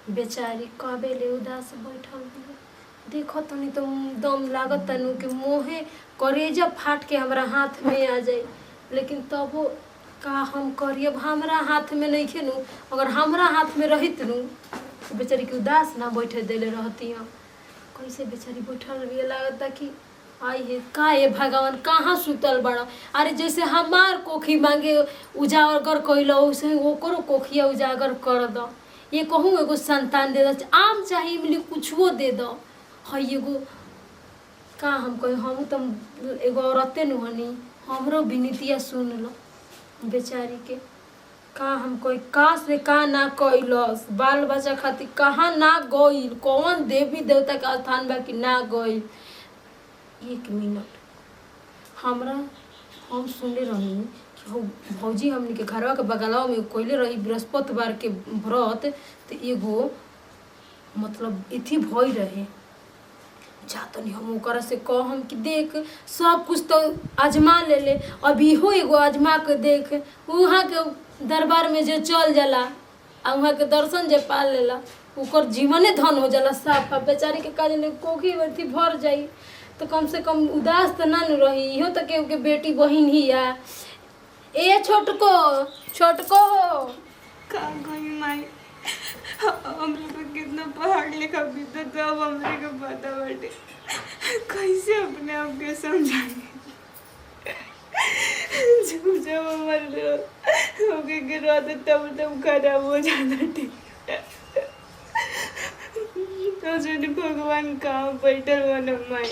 बेचारी कबे ले उदास बैठल बिया। देखो तनी तो दम लागत तनु कि मोहे करेजा फाट के हमरा हाथ में आ जाए, लेकिन तबो का हम करिए। अब हमरा हाथ में नहीं खेनू, अगर हमरा हाथ में रहित नू तो बेचारी के उदास ना बैठे देले रहती हम। कैसे बेचारी बैठल बिया, लागता कि आई है का ये भगवान कहाँ सुतल बड़ा। अरे जैसे हमार कोखी मांगे उजागर कैल वैसे ओकरो कोखिया उजागर कर दो। ये कहूँ एगो संतान दे दो, आम चाहे मिली कुछो दे दो। है एगो का हम कह, हम तो एगो औरते नु हनी, हमरो विनीतिया सुन लो बेचारी के। का हम कोई का से का ना कैलस, बाल बच्चा खातिर कहाँ ना गइल, कौन देवी देवता के स्थान बा कि ना गइल। एक मिनट हमरा हम सुनले रही कि भौजी हमनी के घरवा के बगलवा में कोइले रही बृहस्पतिवार के व्रत, तो एगो मतलब इथी भई रहे। जातनी हम ओकरा से कहम कि देख सब कुछ तो आजमा ले ले, अभी हो एगो आजमा के देख। वहाँ के दरबार में जो चल जाला आ वहाँ के दर्शन जे पा लेला ओकर जीवने धन हो जाला साफ। बेचारी के काज ने कोखी अथी भर जाई तो कम से कम उदास तो ना रही। इहो तो केहू के बेटी बहिन ही आ। ए छोटको छोटको हो का कही माई, हमरे पे कितना पहाड़ लिखा बीता तब हमरे के पता बाटे। कैसे अपने आप के समझाएंगे जब जब हमारे होके गिरवाते तब तब खराब हो जाता। ठीक तो जो भगवान कहाँ बैठल बना माई,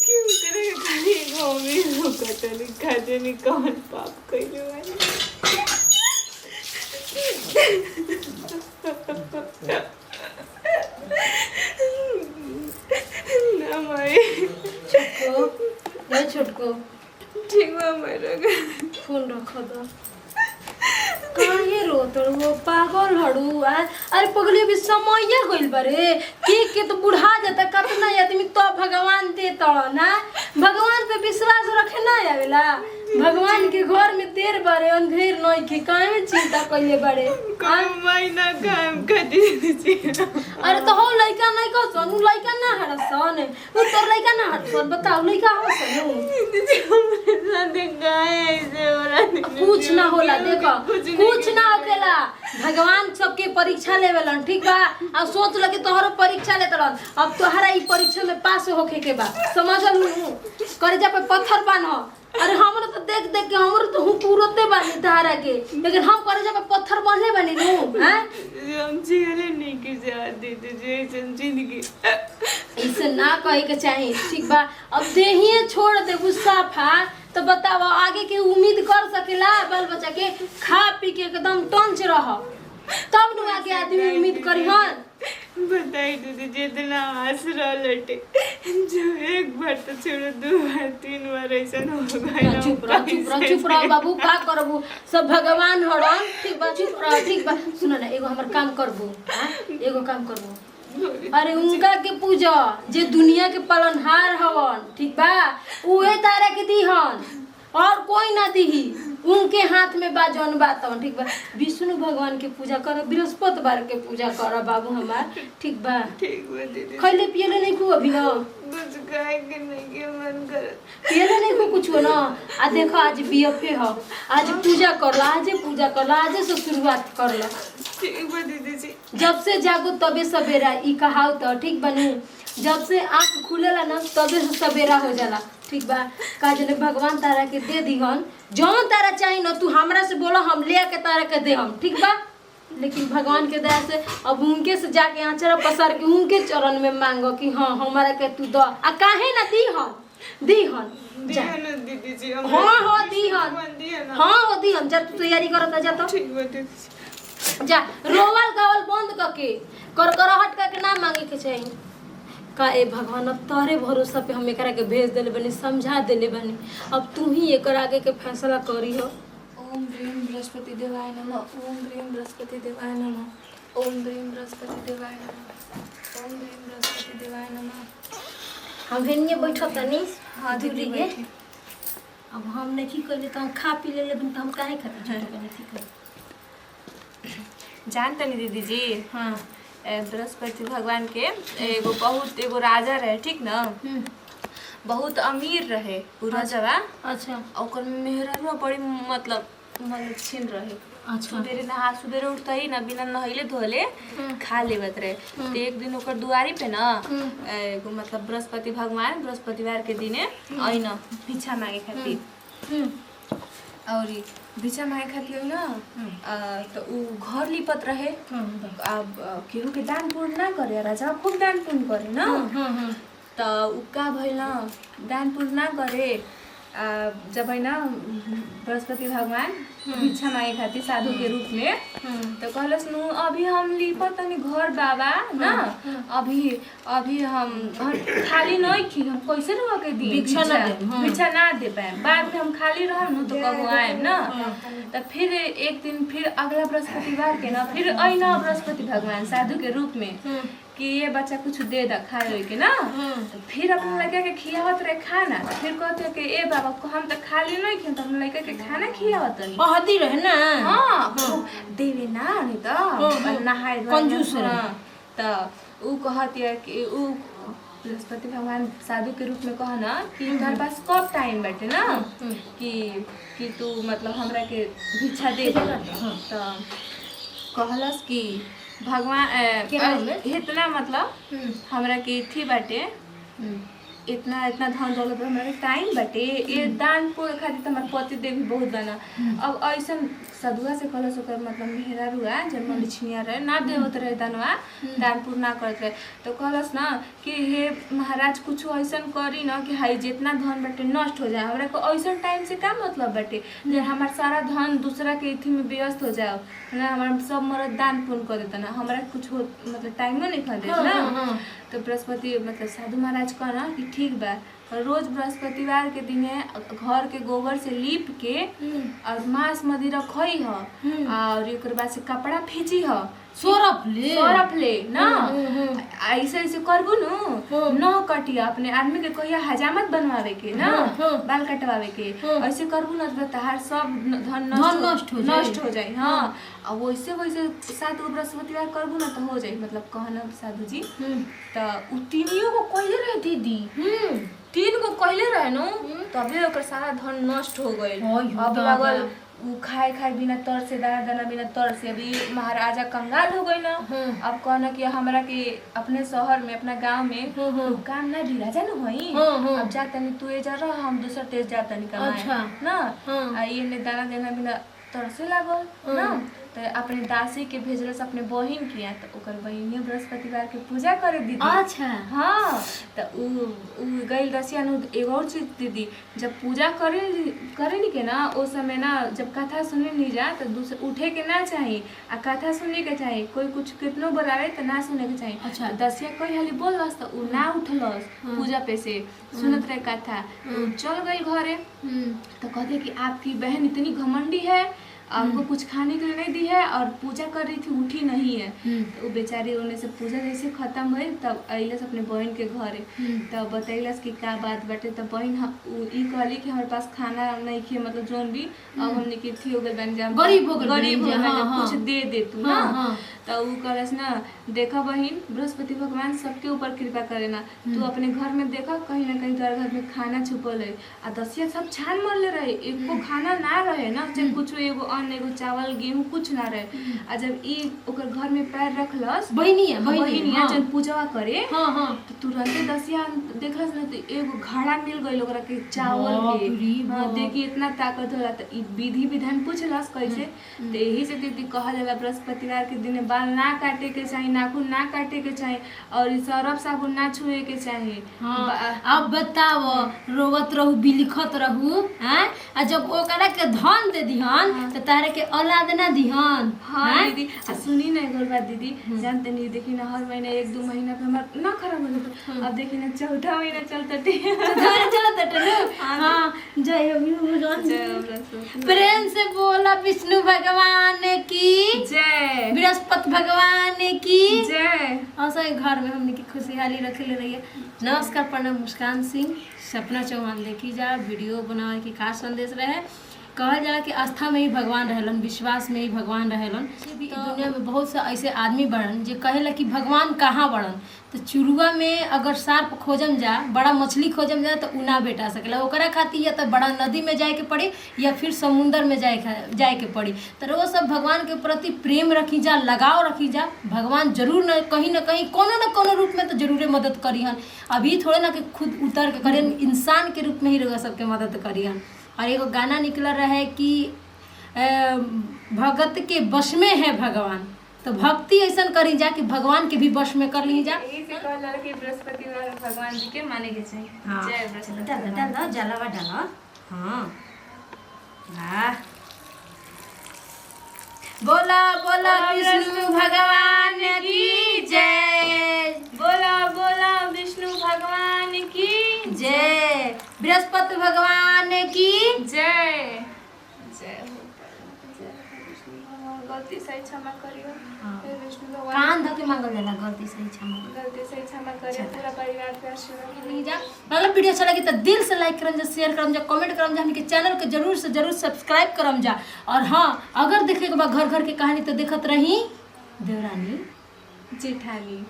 क्यों करे खाली गाँव में होता नहीं खाते नहीं कौन पाप कैले वाली। ना माई छोटको नहीं छोटको ठीक बा मेरा फोन रख दो। काहे रोत हो पागल हड़ू। अरे पगली भी समय गइल बारे के तो बुढ़ा जाता कतना आदमी तो भगवान देता ना। भगवान पे विश्वास रखे ना आवेला। भगवान के घर में देर बारे अंधेर नहीं के काहे चिंता कइले बारे। महीना काम कर दी। अरे तो हो लइका नहीं को सन, उ लइका ना हरसन, उ तोर लइका ना हरसन। बताओ लइका हो सन दीदी हमरे साथ गाय ऐसे हो रहा है। कुछ ना होला, देखो कुछ ना होकेला। भगवान सबके परीक्षा लेवेलन ठीक बा। अब सोच ल कि तोहरो परीक्षा लेतलन, अब तोहरा ई परीक्षा में पास होके के बा, समझल हूं। करेजा पे पत्थर बान्हो। अरे हमरो तो देख देख के हमरो तो हूं पूरते बानी तारा के, लेकिन हम करेजा पे पत्थर बांधले बानी नु हैं। हम जीले नहीं के जा दीदी जी जिंदगी ऐसे ना कहे के चाहिए ठीक बा। अब देहिए छोड़ दे गुस्सा फा तो बताओ आगे के उम्मीद कर सकेला। बाल बच्चा के खा पी के एकदम टंच रह, तब न आगे आदमी उम्मीद करी हन। बताई दीदी जितना आस लटे जो एक बार तो छोड़ो दो बार तीन बार ऐसा हो गया। चुप रह बाबू, का करबू सब भगवान हड़न ठीक बा। चुप रह ठीक बा। सुनो ना एगो हमर काम करबू, एगो काम करबू। अरे उनका के पूजा जे दुनिया के पालनहार हवन ठीक बा, उहे तारा के दीहन और कोई ना दीही। उनके हाथ में बा जौन बात ठीक बा। विष्णु भगवान के पूजा कर, बृहस्पतिवार के पूजा कर बाबू हमार ठीक बा। ठीक बा दीदी। खैले पियले नहीं खू अभी ना कुछ खाए के नहीं के मन कर पियले नहीं खू कुछ ना। आ देखो आज बीएफए हो, आज पूजा करला, आज पूजा करला, आज से शुरुआत करला। ठीक बा दीदी जी। जब से जागो तबे सवेरा, ई कहाव तो ठीक बनू। जब से आँख खुलेला ना तबे से सवेरा हो जाला ठीक बा। का जने भगवान तारा के दे दीहन जौन तारा चाहिए ना, तू हमरा से बोला हम ले के तारा के दे हम ठीक बा। लेकिन भगवान के दया से अब उनके से जाके आंचरा पसार के उनके चरण में मांगो कि हाँ हमारा के तू दो। आ काहे ना दीहन दीदी जी। हाँ दीहन, हाँ दीहन। जा तू तैयारी करत जा तो ठीक बा दीदी। जा रोवल गावल बंद करके करकराहट करके ना मांगे के चाहिए। का ए भगवान अब तोहरे भरोसा पे हम एकरा के भेज देले बनी, समझा देले बनी। अब तू ही एकर आगे के फैसला करी हो। ओम ह्रीं बृहस्पति देवाय नमः। ओम ह्रीं बृहस्पति देवाय नमः। ओम ह्रीं बृहस्पति देवाय नमः। ओम ह्रीं बृहस्पति देवाय नमः। हम हेनिए बैठत तनी हाँ दूरी दीदी के। बैठी। अब हम नहीं कहले तो हम खा पी ले लेबन तो हम काहे खातिर झूठ कहने थी कर। जानते नहीं दीदी जी हाँ बृहस्पति भगवान के एगो राजा रहे ठीक ना बहुत अमीर रहे पूरा जगह अच्छा ओकर मेहररुआ बड़ी मतलब छीन रहे अच्छा सुबेरे उठते ही ना बिना नहैले धोले खा लेवत रहे तो एक दिन ओकर दुआरी पे ना एगो मतलब बृहस्पति भगवान बृहस्पतिवार के दिने आई ना भिक्षा मांगे खातिर और भिक्षा मांगे खातिर ना तो उ घर लिपत रहे अब केहू के दान पुण्य ना करे राजा खूब दान पुण्य करे ना तो उ का भइल ना दान पुण्य ना करे जब है ना बृहस्पति भगवान भिक्षा मांगे खातिर साधु के रूप में तो कहलस नु अभी हम लिपत तनी घर बाबा ना अभी हम घर खाली नहीं की हम कैसे रह के दी भिक्षा ना दे पाए बाद में हम खाली रह नु तो कबो आए ना तो फिर एक दिन फिर अगला बृहस्पतिवार के ना फिर अइना बृहस्पति भगवान साधु के रूप में कि ये बच्चा कुछ दे दा खाए के ना तो फिर अपने लड़का के खियावत रहे खाना तो फिर कहते कि ए बाबा को हम तो खाली नहीं खिया तो अपने लड़का के खाना खियावत नहीं हदी रहे ना हां देवे ना नहीं तो नहाए कंजूस तो उ कहती है कि उ बृहस्पति भगवान साधु के रूप में कहा ना कि तुम्हारे पास कब टाइम बैठे ना कि तू मतलब हमरा के भिक्षा दे तो कहलस कि भगवान इतना मतलब हमरा के थी बाटे इतना धन दौलत हमरा के टाइम बाटे ये दान पुण्य खातिर तो हमारे पति देवी बहुत बना अब ऐसा सदुआ से कहलस ओकर मतलब मेहरारुआ जब मलिछिया रहे ना देवत रहे दानवा दान पुण्य ना करत रहे तो कहलस ना कि हे महाराज कुछ ऐसा करी ना कि हाई जितना धन बाटे नष्ट हो जाए हमरा को ऐसा टाइम से का मतलब बाटे जे हमार सारा धन दूसरा के इथी में व्यस्त हो जाओ ना हमारा सब मरद दान पुण्य कर देता ना हमरा कुछ हो मतलब टाइम नहीं खा दे ना तो बृहस्पति मतलब साधु महाराज कहना कि ठीक बा रोज बृहस्पतिवार के दिने घर के गोबर से लीप के और मांस मदिरा खई ह और एक बाद से कपड़ा फीची ह सरफ ले ना ऐसे करबू न कटिया अपने आदमी के कहिया हजामत बनवावे के ना बाल कटवावे के ऐसे करबू न तो तहार सब धन नष्ट हो जाए हाँ और वैसे 7 गो बृहस्पतिवार करबू ना तो हो जाए मतलब कहना साधु जी तो उ तीनियों को कहले रहे दीदी 3 गो कहले रहे नो तबे ओकर सारा धन नष्ट हो गए अब लगल उ खाए बिना तर से दाना बिना तर से अभी महाराजा कंगाल हो गई ना अब कहना कि हमरा के अपने शहर में अपना गांव में काम ना दी राजा न होई अब जा तनी तू ए जा रहा हम दूसरा तेज जा तनी कमाए ना ये ने दाना देना बिना तर से लागल ना तो अपने दासी के भेजलस अपने बहिन किया तो ओकर बहिनी बृहस्पतिवार के पूजा करे दीदी अच्छा हाँ तो उ गई रसिया एगो और चीज दीदी जब पूजा करे नी के ना उस समय ना जब कथा सुने नहीं जा तो दूसरे उठे के ना चाहिए आ कथा सुने के चाहिए कोई कुछ कितनो बोलावे तो ना सुने के चाहिए अच्छा दसिया कोई हाली बोलस तो उ ना उठलस पूजा पे से सुनत रहे कथा चल गई घरे तो कहते कि आपकी बहन इतनी घमंडी है आपको कुछ खाने के लिए नहीं दी है और पूजा कर रही थी उठी नहीं है तो वो बेचारी उन्हें से पूजा जैसे खत्म हुई तब अइलस अपने बहन के घरे तब बतैलस कि का बात बाटे तब बहन ई कहली कि हमारे पास खाना नहीं खे मतलब जोन भी अब हमने की थी हो गए बन जा गरीब कुछ दे दे तू ना तो वो कहलस ना देखा बहन बृहस्पति भगवान सबके ऊपर कृपा करे ना तू अपने घर में देखा कहीं ना कहीं तोहर घर में खाना छुपल है आ दसिया सब छान मरले रहे एको खाना ना रहे ना चाहे कुछ एगो अन्न एगो चावल गेहूं कुछ ना रहे आ जब ई ओकर घर में पैर रखलस बहिनिया जब पूजा करे तो तुरंत दसिया देखलस ना तो एगो घड़ा मिल गइल ओकरा के चावल के देखी इतना ताकत होला तो ई विधि विधान पूछलस कैसे तो यही से दीदी कहल जाला बृहस्पतिवार के दिन बाल ना काटे के चाहिए नाखून ना काटे के चाहिए और सरफ साबुन ना छुए के चाहिए अब बताओ रोवत रहू बिलिखत रहू हैं आ जब ओकरा के धन दे दिहन तो तारे के औलाद ना दिहन हाँ दीदी सुनी ना एगो बात दीदी जानते नहीं देखी ना हर महीना 1-2 महीना पे हमार ना खराब हो अब देखी ना 4था महीना चलता हाँ जय हो प्रेम से बोला विष्णु भगवान की जय बृहस्पति भगवान की जय ऐसा घर में हमने की खुशहाली रखे रही है। नमस्कार प्रणाम मुस्कान सिंह सपना चौहान देखी जा वीडियो बनावे की खास संदेश रहे कहल जाला कि आस्था में ही भगवान रहेलन, विश्वास में ही भगवान रहेलन। भी दुनिया में बहुत से ऐसे आदमी बड़न जो कहेला कि भगवान कहाँ बड़न। तो चुरुआ में अगर सांप खोजम जा, बड़ा मछली खोजम जा तो उ ना बेटा सकेला। ओकरा खातिर या तो बड़ा नदी में जाए के पड़ी या फिर समुंदर में जाए के पड़ी। तो वो सब भगवान के प्रति प्रेम रखी जा, लगाव रखी जा। भगवान जरूर न कहीं कोनो रूप में तो जरूर मदद करिहन। अभी थोड़े ना कि खुद उतर के करें, इंसान के रूप में ही रह सबके मदद करिहन। और एगो गाना निकल रहा है कि भगत के वश में है भगवान। तो भक्ति ऐसा करी जा कि भगवान के भी वश में कर ली जा। यही से कहल जाला कि बृहस्पतिवार भगवान जी के माने के चाहिए। हाँ। जय बृहस्पति डाल भगवान। दो जलावा डालो। हाँ हाँ, बोला बोला विष्णु भगवान की जय, बोला बोला विष्णु भगवान की जय, बृहस्पति भगवान की जय। जय हो विष्णु भगवान, गलती से क्षमा करियो। हाँ। हे विष्णु भगवान, कान धो के मांगल जाला, गलती से क्षमा गलती से क्षमा करियो। पूरा परिवार के आशीर्वाद नहीं जा। अगर वीडियो अच्छा लगी तो दिल से लाइक करम जा, शेयर करम जा, कमेंट करम जा, हमके चैनल के जरूर से जरूर सब्सक्राइब करम जा। और हाँ, अगर देखे के बाद घर घर के कहानी तो देखत रही देवरानी जेठानी।